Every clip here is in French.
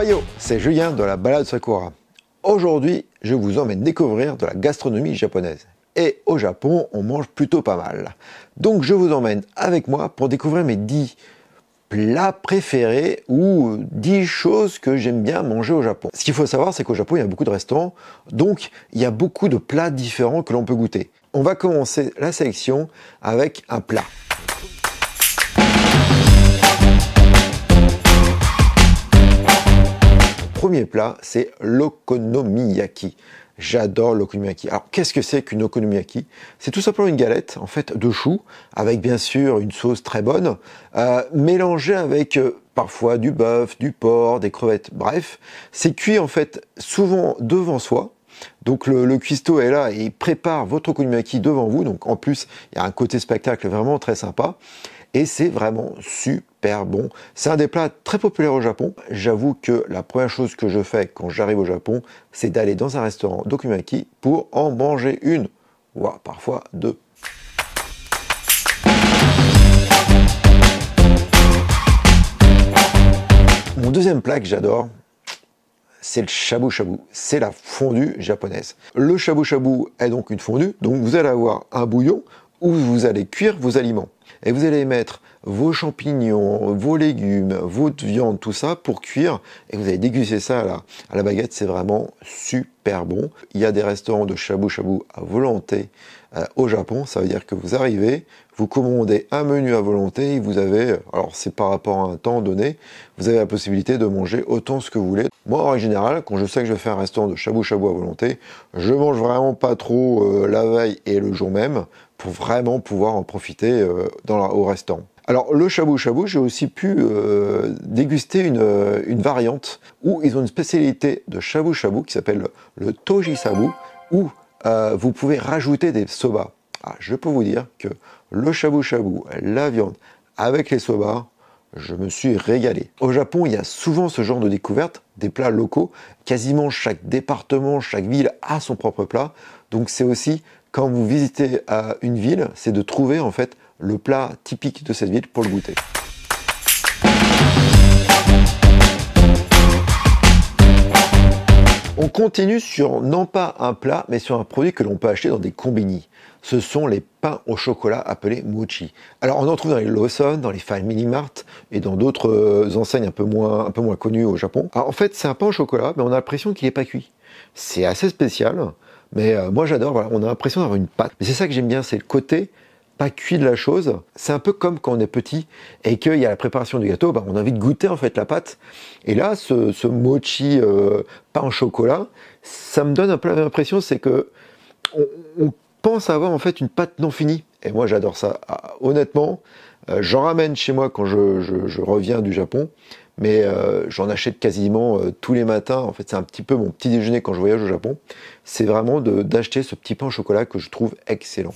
Oyo, c'est Julien de la Balade Sakura. Aujourd'hui, je vous emmène découvrir de la gastronomie japonaise. Et au Japon, on mange plutôt pas mal. Donc je vous emmène avec moi pour découvrir mes 10 plats préférés ou 10 choses que j'aime bien manger au Japon. Ce qu'il faut savoir, c'est qu'au Japon, il y a beaucoup de restaurants, donc il y a beaucoup de plats différents que l'on peut goûter. On va commencer la sélection avec un plat. Premier plat, c'est l'okonomiyaki. J'adore l'okonomiyaki. Alors, qu'est-ce que c'est qu'une okonomiyaki? C'est tout simplement une galette, en fait, de choux, avec bien sûr une sauce très bonne, mélangée avec parfois du bœuf, du porc, des crevettes. Bref, c'est cuit, en fait, souvent devant soi. Donc, le cuistot est là et il prépare votre okonomiyaki devant vous. Donc, en plus, il y a un côté spectacle vraiment très sympa. Et c'est vraiment super bon. C'est un des plats très populaires au Japon. J'avoue que la première chose que je fais quand j'arrive au Japon, c'est d'aller dans un restaurant d'okonomiyaki pour en manger une, voire parfois deux. Mon deuxième plat que j'adore, c'est le shabu-shabu, c'est la fondue japonaise. Le shabu-shabu est donc une fondue, donc vous allez avoir un bouillon où vous allez cuire vos aliments. Et vous allez mettre vos champignons, vos légumes, votre viande, tout ça pour cuire. Et vous allez déguster ça à la baguette, c'est vraiment super bon. Il y a des restaurants de shabu-shabu à volonté au Japon. Ça veut dire que vous arrivez, vous commandez un menu à volonté et vous avez, alors c'est par rapport à un temps donné, vous avez la possibilité de manger autant ce que vous voulez. Moi, en général, quand je sais que je vais faire un restaurant de shabu-shabu à volonté, je mange vraiment pas trop la veille et le jour même pour vraiment pouvoir en profiter au restaurant. Alors le shabu-shabu, j'ai aussi pu déguster une variante où ils ont une spécialité de shabu-shabu qui s'appelle le toji-sabu où vous pouvez rajouter des soba. Ah, je peux vous dire que le shabu-shabu, la viande avec les soba, je me suis régalé. Au Japon, il y a souvent ce genre de découverte, des plats locaux. Quasiment chaque département, chaque ville a son propre plat. Donc c'est aussi, quand vous visitez une ville, c'est de trouver en fait le plat typique de cette ville pour le goûter. On continue sur non pas un plat, mais sur un produit que l'on peut acheter dans des combini. Ce sont les pains au chocolat appelés mochi. Alors on en trouve dans les Lawson, dans les Family Mart et dans d'autres enseignes un peu moins connues au Japon. Alors, en fait, c'est un pain au chocolat, mais on a l'impression qu'il n'est pas cuit. C'est assez spécial, mais moi j'adore. Voilà, on a l'impression d'avoir une pâte. Mais c'est ça que j'aime bien, c'est le côté pas cuit de la chose. C'est un peu comme quand on est petit et qu'il y a la préparation du gâteau, on a envie de goûter en fait la pâte. Et là, ce mochi pain au chocolat, ça me donne un peu l'impression, c'est que on pense avoir en fait une pâte non finie. Et moi, j'adore ça. Ah, honnêtement, j'en ramène chez moi quand je reviens du Japon, mais j'en achète quasiment tous les matins. En fait, c'est un petit peu mon petit déjeuner quand je voyage au Japon. C'est vraiment d'acheter ce petit pain au chocolat que je trouve excellent.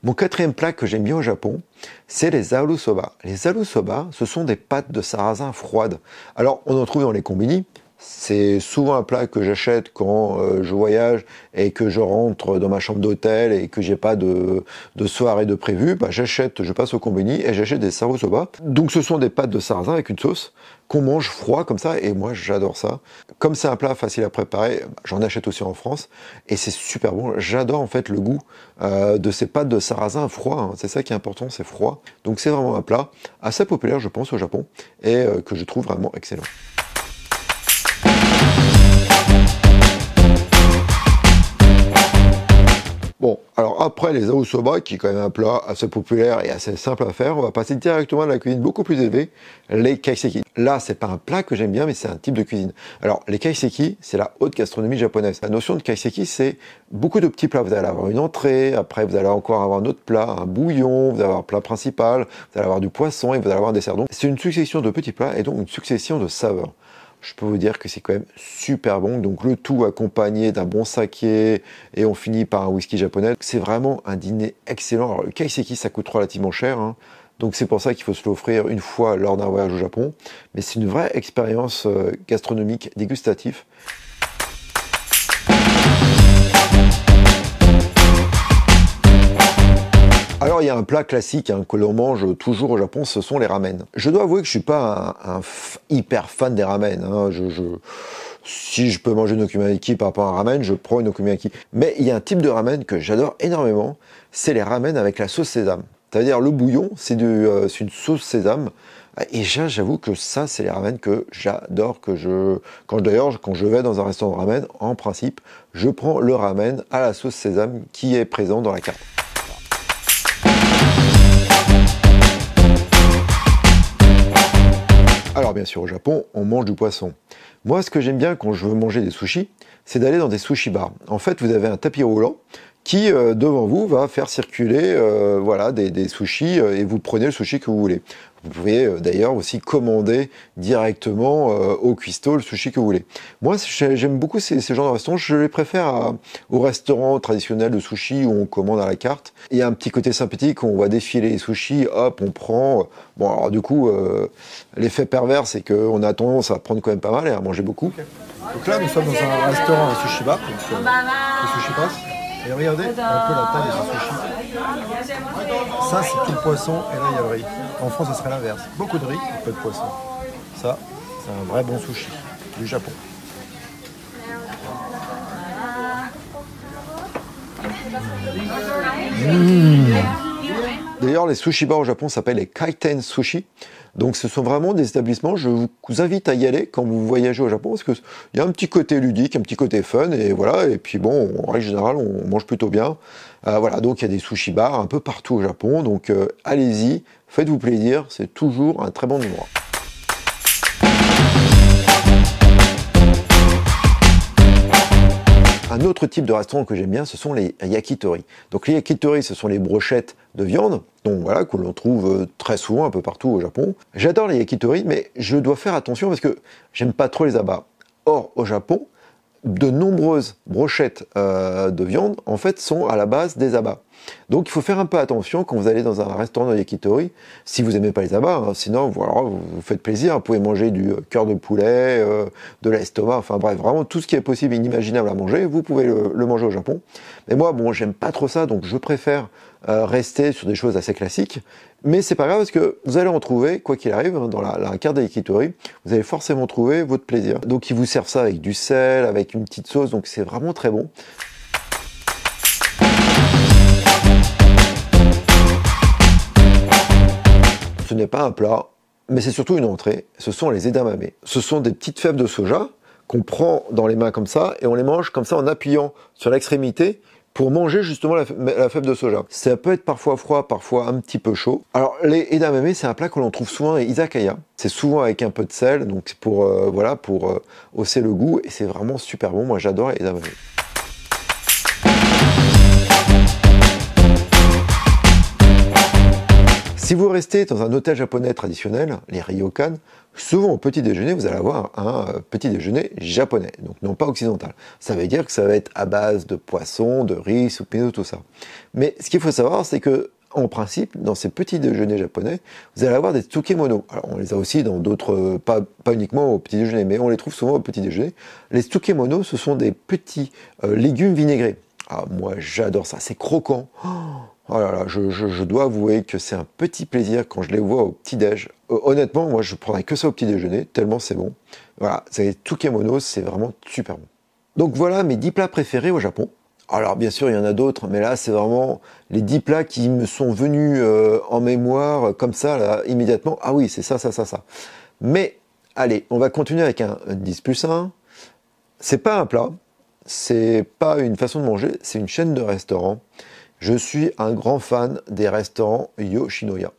Mon quatrième plat que j'aime bien au Japon, c'est les zaru soba. Les zaru soba, ce sont des pâtes de sarrasin froides. Alors, on en trouve dans les combini. C'est souvent un plat que j'achète quand je voyage et que je rentre dans ma chambre d'hôtel et que j'ai pas de soirée de prévu. Je passe au combini et j'achète des zaru soba. Donc, ce sont des pâtes de sarrasin avec une sauce qu'on mange froid comme ça et moi j'adore ça. Comme c'est un plat facile à préparer, j'en achète aussi en France et c'est super bon. J'adore en fait le goût de ces pâtes de sarrasin froid, hein. C'est ça qui est important, c'est froid. Donc c'est vraiment un plat assez populaire je pense au Japon et que je trouve vraiment excellent. Bon, alors après les zaru soba, qui est quand même un plat assez populaire et assez simple à faire, on va passer directement à la cuisine beaucoup plus élevée, les kaiseki. Là, c'est pas un plat que j'aime bien, mais c'est un type de cuisine. Alors, les kaiseki, c'est la haute gastronomie japonaise. La notion de kaiseki, c'est beaucoup de petits plats. Vous allez avoir une entrée, après vous allez encore avoir un autre plat, un bouillon, vous allez avoir un plat principal, vous allez avoir du poisson et vous allez avoir un dessert. Donc, c'est une succession de petits plats et donc une succession de saveurs. Je peux vous dire que c'est quand même super bon. Donc le tout accompagné d'un bon saké et on finit par un whisky japonais. C'est vraiment un dîner excellent. Alors le kaiseki, ça coûte relativement cher, hein. Donc c'est pour ça qu'il faut se l'offrir une fois lors d'un voyage au Japon. Mais c'est une vraie expérience gastronomique dégustative. Alors il y a un plat classique hein, que l'on mange toujours au Japon, ce sont les ramen. Je dois avouer que je suis pas hyper fan des ramen. Hein. Si je peux manger une okonomiyaki par rapport à un ramen, je prends une okonomiyaki. Mais il y a un type de ramen que j'adore énormément, c'est les ramen avec la sauce sésame. C'est-à-dire le bouillon, c'est une sauce sésame. Et j'avoue que ça, c'est les ramen que j'adore. Quand je vais dans un restaurant de ramen, en principe, je prends le ramen à la sauce sésame qui est présent dans la carte. Alors bien sûr, au Japon, on mange du poisson. Moi, ce que j'aime bien quand je veux manger des sushis, c'est d'aller dans des sushi bars. En fait, vous avez un tapis roulant qui, devant vous, va faire circuler voilà, des sushis et vous prenez le sushi que vous voulez. Vous pouvez d'ailleurs aussi commander directement au cuistot le sushi que vous voulez. Moi, j'aime beaucoup ces genres de restaurants. Je les préfère aux restaurants traditionnels de sushi où on commande à la carte. Il y a un petit côté sympathique où on va défiler les sushis, hop, on prend. Bon, alors du coup, l'effet pervers, c'est qu'on a tendance à prendre quand même pas mal et à manger beaucoup. Okay. Donc là, nous sommes dans un restaurant, un sushi bar. Donc, le sushi passe. Et regardez un peu la taille de ce sushi. Ça, c'est tout le poisson et là, il y a le riz. En France, ça serait l'inverse. Beaucoup de riz et peu de poisson. Ça, c'est un vrai bon sushi du Japon. D'ailleurs, les sushi bars au Japon s'appellent les kaiten sushi. Donc ce sont vraiment des établissements, je vous invite à y aller quand vous voyagez au Japon, parce qu'il y a un petit côté ludique, un petit côté fun, et voilà, et puis bon, en règle générale, on mange plutôt bien. Voilà, donc il y a des sushi bars un peu partout au Japon, donc allez-y, faites-vous plaisir, c'est toujours un très bon endroit. Un autre type de restaurant que j'aime bien, ce sont les yakitori. Donc les yakitori, ce sont les brochettes de viande, donc voilà, que l'on trouve très souvent un peu partout au Japon. J'adore les yakitori, mais je dois faire attention parce que j'aime pas trop les abats. Or, au Japon, de nombreuses brochettes de viande, en fait, sont à la base des abats. Donc il faut faire un peu attention quand vous allez dans un restaurant de yakitori, si vous n'aimez pas les abats, hein, sinon voilà, vous faites plaisir, vous pouvez manger du cœur de poulet, de l'estomac, enfin bref, vraiment tout ce qui est possible et inimaginable à manger, vous pouvez le manger au Japon. Mais moi, bon, j'aime pas trop ça, donc je préfère rester sur des choses assez classiques, mais c'est pas grave parce que vous allez en trouver, quoi qu'il arrive, hein, dans la carte de yakitori, vous allez forcément trouver votre plaisir. Donc ils vous servent ça avec du sel, avec une petite sauce, donc c'est vraiment très bon. Ce n'est pas un plat, mais c'est surtout une entrée. Ce sont les edamame. Ce sont des petites fèves de soja qu'on prend dans les mains comme ça et on les mange comme ça en appuyant sur l'extrémité pour manger justement la fève de soja. Ça peut être parfois froid, parfois un petit peu chaud. Alors les edamame, c'est un plat que l'on trouve souvent dans les izakaya. C'est souvent avec un peu de sel, donc c'est pour voilà, pour hausser le goût et c'est vraiment super bon. Moi j'adore les edamame. Si vous restez dans un hôtel japonais traditionnel, les ryokan, souvent au petit déjeuner, vous allez avoir un petit déjeuner japonais, donc non pas occidental. Ça veut dire que ça va être à base de poisson, de riz, soupino, tout ça. Mais ce qu'il faut savoir, c'est que en principe, dans ces petits déjeuners japonais, vous allez avoir des tsukemono. Alors on les a aussi dans d'autres, pas uniquement au petit déjeuner, mais on les trouve souvent au petit déjeuner. Les tsukemono, ce sont des petits légumes vinaigrés. Ah, moi j'adore ça, c'est croquant. Oh là là, je dois avouer que c'est un petit plaisir quand je les vois au petit-déj. Honnêtement, moi je prendrais que ça au petit-déjeuner, tellement c'est bon. Voilà, c'est tsukemono, c'est vraiment super bon. Donc voilà mes 10 plats préférés au Japon. Alors bien sûr, il y en a d'autres, mais là c'est vraiment les 10 plats qui me sont venus en mémoire, comme ça, là, immédiatement. Ah oui, c'est ça. Mais, allez, on va continuer avec un 10 plus 1. C'est pas un plat, c'est pas une façon de manger, c'est une chaîne de restaurants. Je suis un grand fan des restaurants Yoshinoya.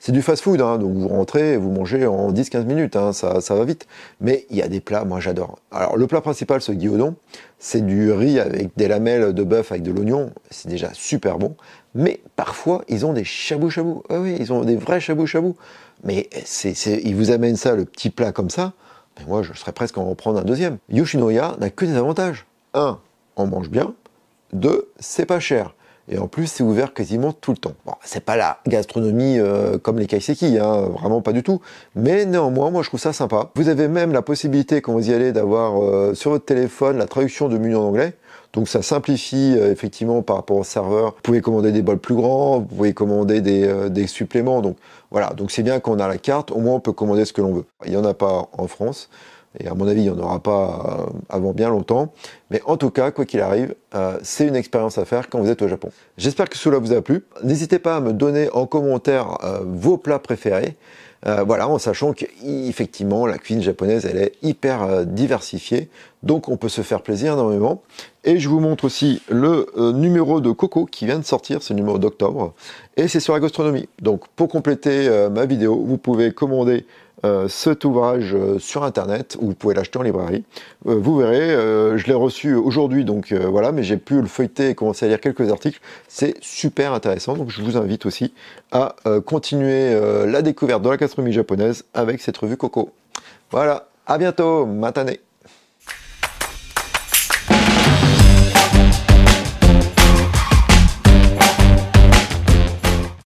C'est du fast-food, hein, donc vous rentrez, vous mangez en 10-15 minutes, hein, ça va vite. Mais il y a des plats, moi j'adore. Alors le plat principal, ce gyudon, c'est du riz avec des lamelles de bœuf avec de l'oignon, c'est déjà super bon. Mais parfois, ils ont des shabu-shabu. Ah oui, ils ont des vrais shabu-shabu. Mais ils vous amènent ça, le petit plat comme ça. Mais moi, je serais presque à en prendre un deuxième. Yoshinoya n'a que des avantages. 1, on mange bien. 2, c'est pas cher. Et en plus, c'est ouvert quasiment tout le temps. Bon, c'est pas la gastronomie comme les kaiseki, hein, vraiment pas du tout. Mais néanmoins, moi, je trouve ça sympa. Vous avez même la possibilité, quand vous y allez, d'avoir sur votre téléphone la traduction de menu en anglais. Donc ça simplifie effectivement par rapport au serveur. Vous pouvez commander des bols plus grands, vous pouvez commander des suppléments. Donc voilà, donc c'est bien qu'on a la carte, au moins on peut commander ce que l'on veut. Il n'y en a pas en France, et à mon avis il n'y en aura pas avant bien longtemps. Mais en tout cas, quoi qu'il arrive, c'est une expérience à faire quand vous êtes au Japon. J'espère que cela vous a plu. N'hésitez pas à me donner en commentaire vos plats préférés. Voilà, en sachant qu'effectivement, la cuisine japonaise, elle est hyper diversifiée, donc on peut se faire plaisir énormément. Et je vous montre aussi le numéro de Coco qui vient de sortir, c'est le numéro d'octobre, et c'est sur la gastronomie. Donc pour compléter ma vidéo, vous pouvez commander cet ouvrage sur internet, ou vous pouvez l'acheter en librairie. Vous verrez, je l'ai reçu aujourd'hui, donc voilà, mais j'ai pu le feuilleter et commencer à lire quelques articles. C'est super intéressant, donc je vous invite aussi à continuer la découverte de la gastronomie japonaise avec cette revue Coco. Voilà, à bientôt, matane.